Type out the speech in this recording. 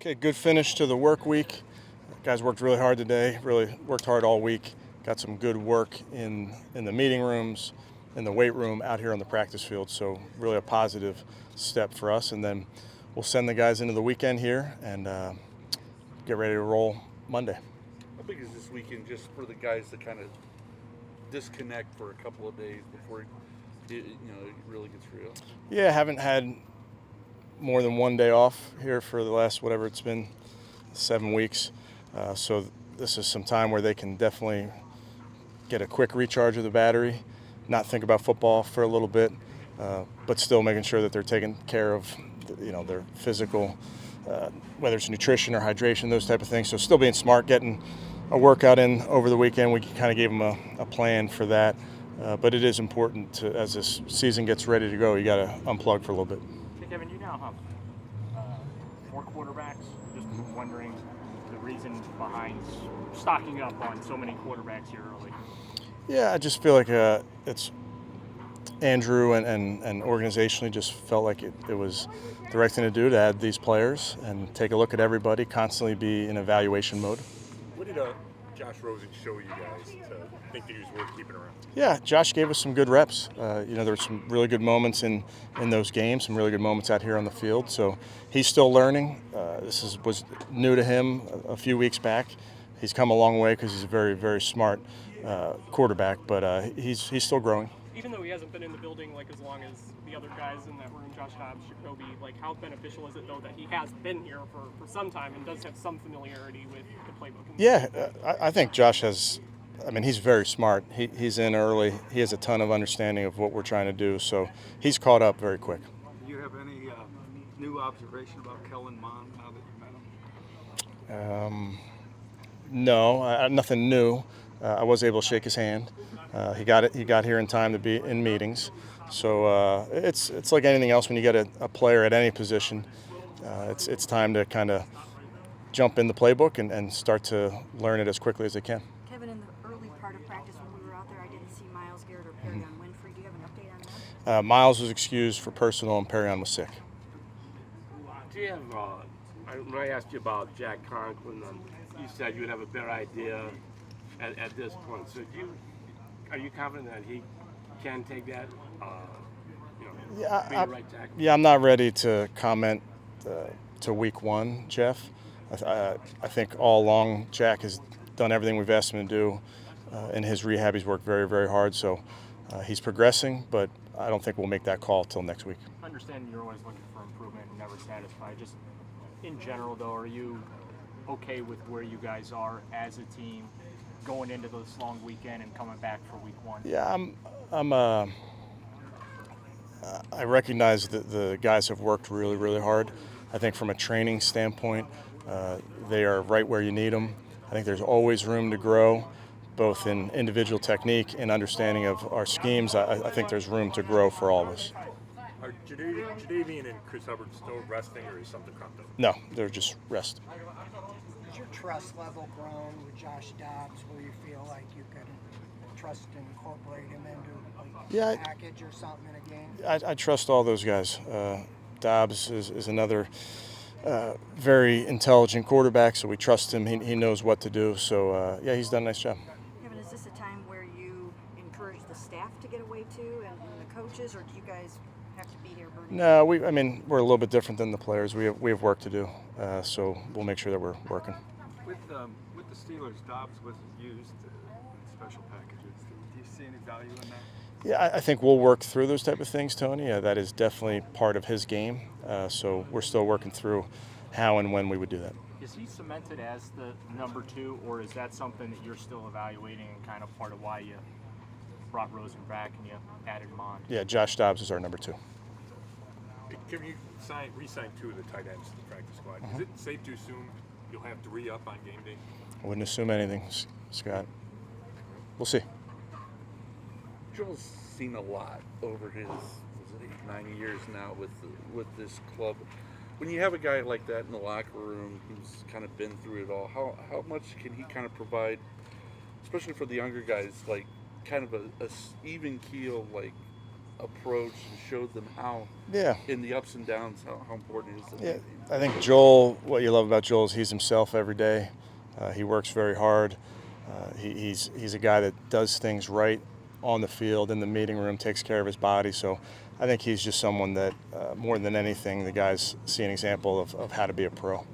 Okay, good finish to the work week. Guys worked really hard today, really worked hard all week. Got some good work in the meeting rooms, in the weight room, out here on the practice field. So really a positive step for us. And then we'll send the guys into the weekend here and get ready to roll Monday. How big is this weekend just for the guys to kind of disconnect for a couple of days before it really gets real? Yeah, haven't had more than one day off here for the last, whatever it's been, 7 weeks. So this is some time where they can definitely get a quick recharge of the battery, not think about football for a little bit, but still making sure that they're taking care of, their physical, whether it's nutrition or hydration, those type of things. So still being smart, getting a workout in over the weekend. We kind of gave them a plan for that. But it is important to, as this season gets ready to go, you got to unplug for a little bit. Hey, Kevin, you now have 4 quarterbacks. Just wondering the reason behind stocking up on so many quarterbacks here early. Yeah, I just feel like it's Andrew and organizationally just felt like it was the right thing to do to add these players and take a look at everybody, constantly be in evaluation mode. What did Josh Rosen show you guys to think that he was worth keeping around? Yeah, Josh gave us some good reps. There were some really good moments in those games, some really good moments out here on the field. So he's still learning. This was new to him a few weeks back. He's come a long way because he's a very, very smart quarterback, but he's still growing. Even though he hasn't been in the building like as long as the other guys in that room, Josh Dobbs, Jacoby, like how beneficial is it though that he has been here for some time and does have some familiarity with the playbook? Yeah, I think Josh has. I mean, he's very smart. He's in early. He has a ton of understanding of what we're trying to do, so he's caught up very quick. Do you have any new observation about Kellen Mond now that you met him? No, nothing new. I was able to shake his hand. He got here in time to be in meetings. So it's like anything else when you get a player at any position. It's time to kind of jump in the playbook and start to learn it as quickly as they can. Kevin, in the early part of practice when we were out there, I didn't see Miles Garrett or Perry on Winfrey. Do you have an update on that? Miles was excused for personal and Perry was sick. Do you have, when I asked you about Jack Conklin, you said you would have a better idea at this point. So are you confident that he can take that, be the right tackle? Yeah, I'm not ready to comment to week 1, Jeff. I think all along Jack has done everything we've asked him to do. In his rehab, he's worked very, very hard. So he's progressing, but I don't think we'll make that call till next week. I understand you're always looking for improvement and never satisfied. Just in general, though, are you okay with where you guys are as a team going into this long weekend and coming back for week 1? Yeah, I recognize that the guys have worked really, really hard. I think from a training standpoint, they are right where you need them. I think there's always room to grow, both in individual technique and understanding of our schemes. I think there's room to grow for all of us. Are Jadeveon and Chris Hubbard still resting, or is something cropped up? No, they're just rest. Is your trust level grown with Josh Dobbs where you feel like you could trust and incorporate him into a package or something in a game? I trust all those guys. Dobbs is another very intelligent quarterback, so we trust him. He knows what to do. So, he's done a nice job. Kevin, is this a time where you encourage the staff to get away too and the coaches, or do you guys have to be here? No, we're a little bit different than the players. We have work to do, so we'll make sure that we're working. With the Steelers, Dobbs wasn't used in special packages. Do you see any value in that? Yeah, I think we'll work through those type of things, Tony. That is definitely part of his game. So we're still working through how and when we would do that. Is he cemented as the number 2, or is that something that you're still evaluating and kind of part of why you brought Rosen back and you added him on? Yeah, Josh Dobbs is our number 2. Can you re-sign 2 of the tight ends to the practice squad? Is it safe to assume you'll have to re-up on game day? I wouldn't assume anything, Scott. We'll see. Joel's seen a lot over his 8-9 years now with this club. When you have a guy like that in the locker room who's kind of been through it all, how much can he kind of provide, especially for the younger guys, like kind of a even keel, like approach and showed them how, Yeah. in the ups and downs, how important it is. Yeah, I think Joel, what you love about Joel is he's himself every day. He works very hard. He's a guy that does things right on the field, in the meeting room, takes care of his body. So I think he's just someone that, more than anything, the guys see an example of how to be a pro.